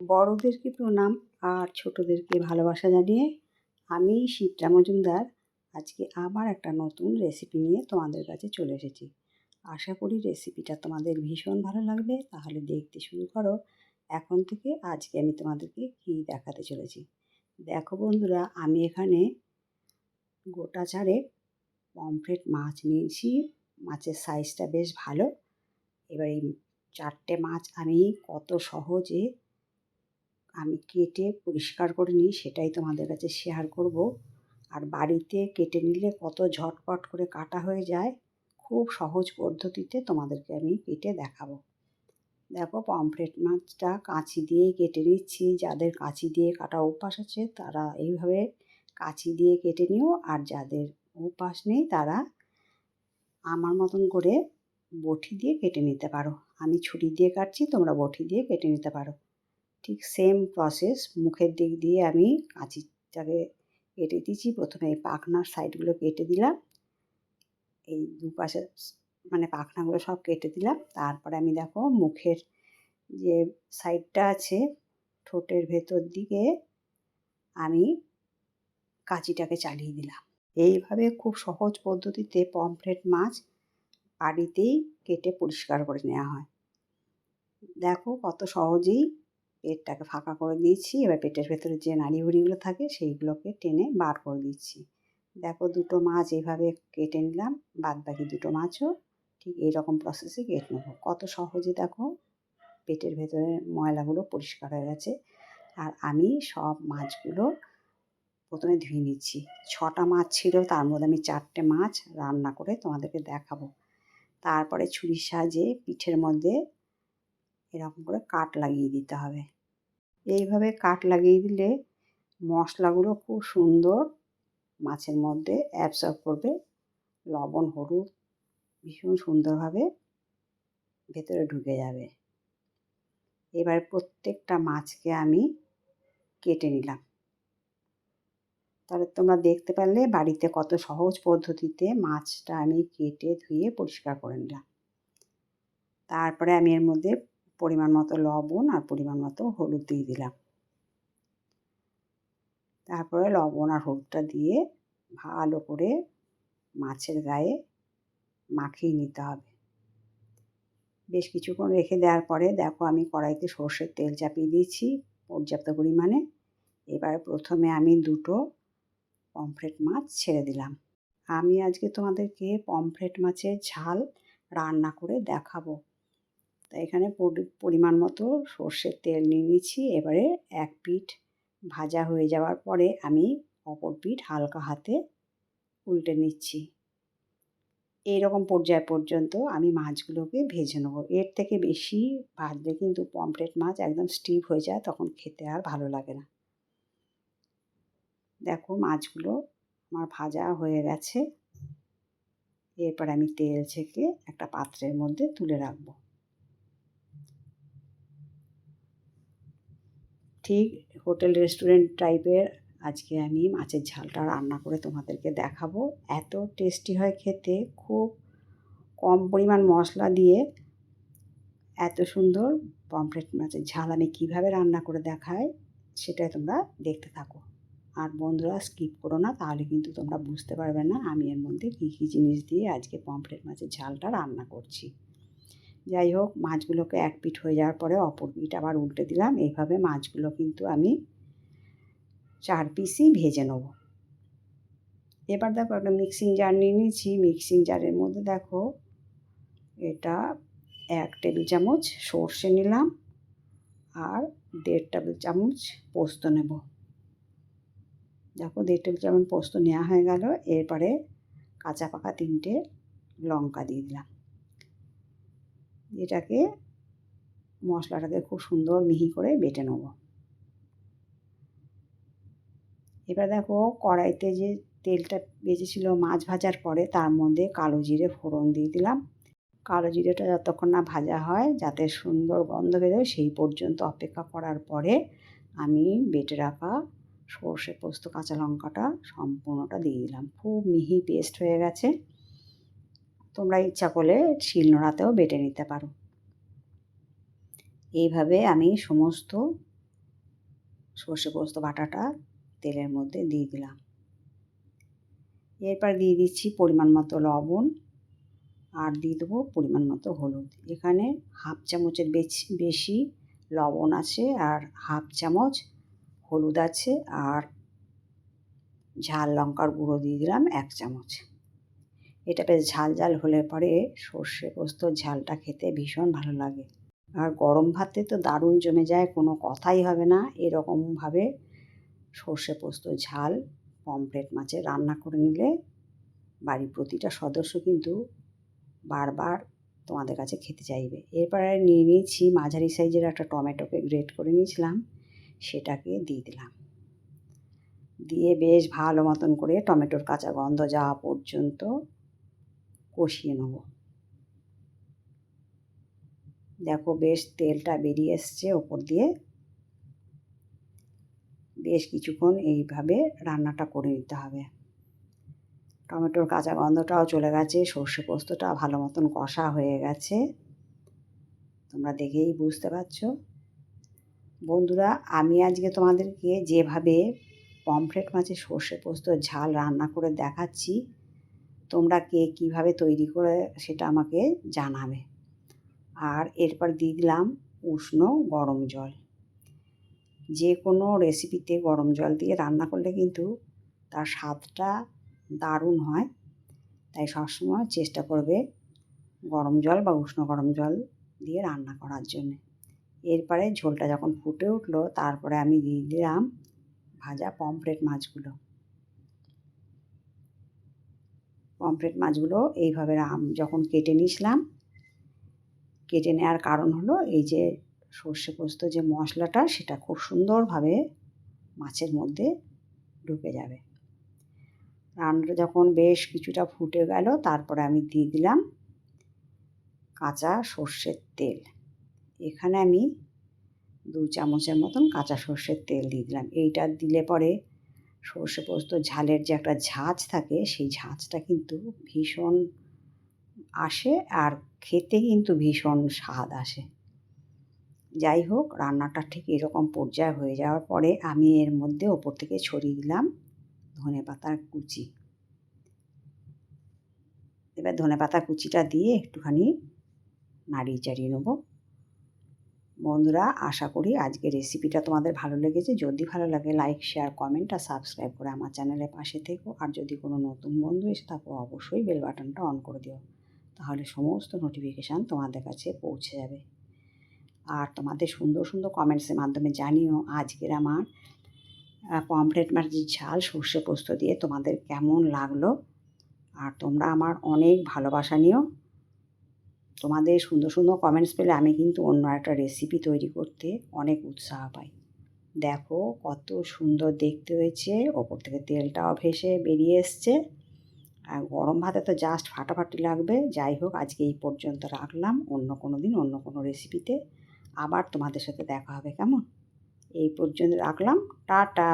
বড়দেরকে প্রণাম আর ছোটদেরকে ভালোবাসা জানিয়ে আমি শিপ্রা মজুমদার আজকে আবার একটা নতুন রেসিপি নিয়ে তোমাদের কাছে চলে এসেছি। আশা করি রেসিপিটা তোমাদের ভীষণ ভালো লাগবে। তাহলে দেখতে শুরু করো এখন থেকে। আজকে আমি তোমাদেরকে কী দেখাতে চলেছি। দেখো বন্ধুরা, আমি এখানে গোটা চারেক পমফ্রেট মাছ নিয়েছি। মাছের সাইজটা বেশ ভালো। এবার এই 4টে মাছ আমি কত সহজে আমি কেটে পরিষ্কার করে নিই সেটাই তোমাদের কাছে শেয়ার করব। আর বাড়িতে কেটে নিলে কত ঝটপট করে কাটা হয়ে যায়। খুব সহজ পদ্ধতিতে তোমাদেরকে আমি কেটে দেখাবো। দেখো, পমফ্রেট মাছটা কাঁচি দিয়ে কেটে নিচ্ছি। যাদের কাঁচি দিয়ে কাটা অভ্যাস আছে তারা এইভাবে কাঁচি দিয়ে কেটে নিও, আর যাদের অভ্যাস নেই তারা আমার মতন করে বটি দিয়ে কেটে নিতে পারো। আমি ছুরি দিয়ে কাটছি, তোমরা বটি দিয়ে কেটে নিতে পারো। ঠিক সেম প্রসেস মুখের দিক দিয়ে আমি কাঁচিটাকে কেটে দিচ্ছি। প্রথমে এই পাখনার সাইডগুলো কেটে দিলাম, এই দুপাশে মানে পাখনাগুলো সব কেটে দিলাম। তারপরে আমি দেখো মুখের যে সাইডটা আছে ঠোঁটের ভেতর দিকে আমি কাঁচিটাকে চালিয়ে দিলাম। এইভাবে খুব সহজ পদ্ধতিতে পমফ্রেট মাছ বাড়িতেই কেটে পরিষ্কার করে নেওয়া হয়। দেখো কত সহজেই পেটটাকে ফাঁকা করে দিয়েছি। এবার পেটের ভেতরে যে নাড়িভুড়িগুলো থাকে সেইগুলোকে টেনে বার করে দিচ্ছি। দেখো, দুটো মাছ এইভাবে কেটে নিলাম। বাদ বাকি দুটো মাছও ঠিক এইরকম প্রসেসে কেটে নেবো। কত সহজে দেখো পেটের ভেতরে ময়লাগুলো পরিষ্কার হয়ে গেছে। আর আমি সব মাছগুলো প্রথমে ধুয়ে নিচ্ছি। 6টা মাছ ছিল, তার মধ্যে আমি 4টে মাছ রান্না করে তোমাদেরকে দেখাবো। তারপরে ছুরির সাহায্যে পিঠের মধ্যে এরকম করে কাট লাগিয়ে দিতে হবে। এইভাবে কাট লাগিয়ে দিলে মশলাগুলো খুব সুন্দর মাছের মধ্যে অ্যাবসর্ব করবে। লবণ হলুদ ভীষণ সুন্দরভাবে ভেতরে ঢুকে যাবে। এবার প্রত্যেকটা মাছকে আমি কেটে নিলাম। তাহলে তোমরা দেখতে পারলে বাড়িতে কত সহজ পদ্ধতিতে মাছটা আমি কেটে ধুয়ে পরিষ্কার করে নিলাম। তারপরে আমি এর মধ্যে পরিমাণ মতো লবণ আর পরিমাণ মতো হলুদ দিয়ে দিলাম। তারপরে লবণ আর হলুদটা দিয়ে ভালো করে মাছের গায়ে মাখিয়ে নিতে হবে। বেশ কিছুক্ষণ রেখে দেওয়ার পরে দেখো আমি কড়াইতে সর্ষের তেল চাপিয়ে দিয়েছি পর্যাপ্ত পরিমাণে। এবার প্রথমে আমি দুটো পমফ্রেট মাছ ছেড়ে দিলাম। আমি আজকে তোমাদেরকে পমফ্রেট মাছের ঝাল রান্না করে দেখাবো। তাই এখানে পরিমাণ মতো সর্ষের তেল নিয়ে নিচ্ছি। এবারে এক পিঠ ভাজা হয়ে যাওয়ার পরে আমি অপর পিঠ হালকা হাতে উল্টে নিচ্ছি। এইরকম পর্যায় পর্যন্ত আমি মাছগুলোকে ভেজে নেবো। এর থেকে বেশি ভাজলে কিন্তু পমফ্রেট মাছ একদম স্টিফ হয়ে যায়, তখন খেতে আর ভালো লাগে না। দেখো মাছগুলো আমার ভাজা হয়ে গেছে। এরপর আমি তেল ছেঁকে একটা পাত্রের মধ্যে তুলে রাখবো। ঠিক হোটেল রেস্টুরেন্ট টাইপের আজকে আমি মাছের ঝালটা রান্না করে তোমাদেরকে দেখাবো। এত টেস্টি হয় খেতে, খুব কম পরিমাণ মশলা দিয়ে এত সুন্দর পমফ্রেট মাছের ঝাল আমি কীভাবে রান্না করে দেখাই সেটাই তোমরা দেখতে থাকো। আর বন্ধুরা স্কিপ করো না, তাহলে কিন্তু তোমরা বুঝতে পারবে না আমি এর মধ্যে কী কী জিনিস দিয়ে আজকে পমফ্রেট মাছের ঝালটা রান্না করছি। যাই হোক, মাছগুলোকে এক পিঠ হয়ে যাওয়ার পরে অপর পিঠ আবার উল্টে দিলাম। এইভাবে মাছগুলো কিন্তু আমি 4 পিসই ভেজে নেব। এবার দেখো একটা মিক্সিং জার নিয়ে নিয়েছি। মিক্সিং জারের মধ্যে দেখো এটা 1 টেবিল চামচ সর্ষে নিলাম আর 1.5 টেবিল চামচ পোস্ত নেব। দেখো 1.5 টেবিল চামচ পোস্ত নেওয়া হয়ে গেল। এরপরে কাঁচা পাকা 3টে লঙ্কা দিয়ে দিলাম। এটাকে মশলাটাকে খুব সুন্দর মিহি করে বেটে নেব। এবার দেখো কড়াইতে যে তেলটা বেঁচেছিল মাছ ভাজার পরে তার মধ্যে কালো জিরে ফোড়ন দিয়ে দিলাম। কালো জিরেটা যতক্ষণ না ভাজা হয় যাতে সুন্দর গন্ধ বেরোয় সেই পর্যন্ত অপেক্ষা করার পরে আমি বেটে রাখা সর্ষে পোস্ত কাঁচা লঙ্কাটা সম্পূর্ণটা দিয়ে দিলাম। খুব মিহি পেস্ট হয়ে গেছে। তোমরা ইচ্ছা করলে শিলনোড়াতেও বেটে নিতে পারো। এইভাবে আমি সমস্ত সর্ষে পোস্ত বাটাটা তেলের মধ্যে দিয়ে দিলাম। এরপর দিয়ে দিচ্ছি পরিমাণ মতো লবণ আর দিয়ে দেবো পরিমাণ মতো হলুদ। এখানে হাফ চামচের বেশি লবণ আছে আর হাফ চামচ হলুদ আছে, আর ঝাল লঙ্কার গুঁড়ো দিয়ে দিলাম 1 চামচ। এটা বেশ ঝাল ঝাল হলে পরে সর্ষে পোস্তর ঝালটা খেতে ভীষণ ভালো লাগে, আর গরম ভাতে তো দারুণ জমে যায়, কোনো কথাই হবে না। এরকমভাবে সর্ষে পোস্ত ঝাল পমফ্রেট মাছের রান্না করে নিলে বাড়ির প্রতিটা সদস্য কিন্তু বারবার তোমাদের কাছে খেতে চাইবে। এরপরে নিয়ে নিয়েছি মাঝারি সাইজের একটা টমেটোকে গ্রেট করে নিয়েছিলাম, সেটাকে দিয়ে দিলাম। দিয়ে বেশ ভালো মতন করে টমেটোর কাঁচা গন্ধ যাওয়া পর্যন্ত কষিয়ে নেব। দেখো বেশ তেলটা বেরিয়ে এসছে ওপর দিয়ে। বেশ কিছুক্ষণ এইভাবে রান্নাটা করে নিতে হবে। টমেটোর কাঁচা গন্ধটাও চলে গেছে, সর্ষে পোস্তটা ভালো মতন কষা হয়ে গেছে, তোমরা দেখেই বুঝতে পারছো। বন্ধুরা, আমি আজকে তোমাদেরকে যেভাবে পমফ্রেট মাছের সর্ষে পোস্তর ঝাল রান্না করে দেখাচ্ছি, তোমরা কে কীভাবে তৈরি করে সেটা আমাকে জানাবে। আর এরপর দিয়ে দিলাম উষ্ণ গরম জল। যে কোনো রেসিপিতে গরম জল দিয়ে রান্না করলে কিন্তু তার স্বাদটা দারুণ হয়, তাই সবসময় চেষ্টা করবে গরম জল বা উষ্ণ গরম জল দিয়ে রান্না করার জন্যে। এরপরে ঝোলটা যখন ফুটে উঠলো, তারপরে আমি দিয়ে দিলাম ভাজা পমফ্রেট মাছগুলো। পমফ্রেট মাছগুলো এইভাবে যখন কেটে নিয়েছিলাম, কেটে নেওয়ার কারণ হলো এই যে সর্ষে পোস্ত যে মশলাটা সেটা খুব সুন্দরভাবে মাছের মধ্যে ঢুকে যাবে। রান্নাটা যখন বেশ কিছুটা ফুটে গেল, তারপরে আমি দিয়ে দিলাম কাঁচা সর্ষের তেল। এখানে আমি 2 চামচের মতন কাঁচা সর্ষের তেল দিয়ে দিলাম। এইটা দিলে পরে সর্ষে পোস্ত ঝালের যে একটা ঝাঁঝ থাকে, সেই ঝাঁঝটা কিন্তু ভীষণ আসে, আর খেতে কিন্তু ভীষণ স্বাদ আসে। যাই হোক, রান্নাটা ঠিক এরকম পর্যায়ে হয়ে যাওয়ার পরে আমি এর মধ্যে ওপর থেকে ছড়িয়ে দিলাম ধনেপাতার কুচি। এবার ধনেপাতা কুচিটা দিয়ে একটুখানি নাড়িয়ে চাড়িয়ে নেব। বন্ধুরা, আশা করি আজকের রেসিপিটা তোমাদের ভালো লেগেছে। যদি ভালো লাগে লাইক, শেয়ার, কমেন্ট আর সাবস্ক্রাইব করে আমার চ্যানেলের পাশে থেকো। আর যদি কোনো নতুন বন্ধু এসে থাকো, অবশ্যই বেল বাটনটা অন করে দিও, তাহলে সমস্ত নোটিফিকেশান তোমাদের কাছে পৌঁছে যাবে। আর তোমাদের সুন্দর সুন্দর কমেন্টসের মাধ্যমে জানিও আজকের আমার পমফ্রেট মাছের ঝাল সর্ষে পোস্ত দিয়ে তোমাদের কেমন লাগলো। আর তোমরা আমার অনেক ভালোবাসা নিও। তোমাদের সুন্দর সুন্দর কমেন্টস পেলে আমি কিন্তু অন্য একটা রেসিপি তৈরি করতে অনেক উৎসাহ পাই। দেখো কত সুন্দর দেখতে হয়েছে, ওপর থেকে তেলটাও ভেসে বেরিয়ে এসছে, আর গরম ভাতে তো জাস্ট ফাটাফাটি লাগবে। যাই হোক, আজকে এই পর্যন্ত রাখলাম। অন্য কোনো দিন অন্য কোনো রেসিপিতে আবার তোমাদের সাথে দেখা হবে, কেমন? এই পর্যন্ত রাখলাম, টাটা।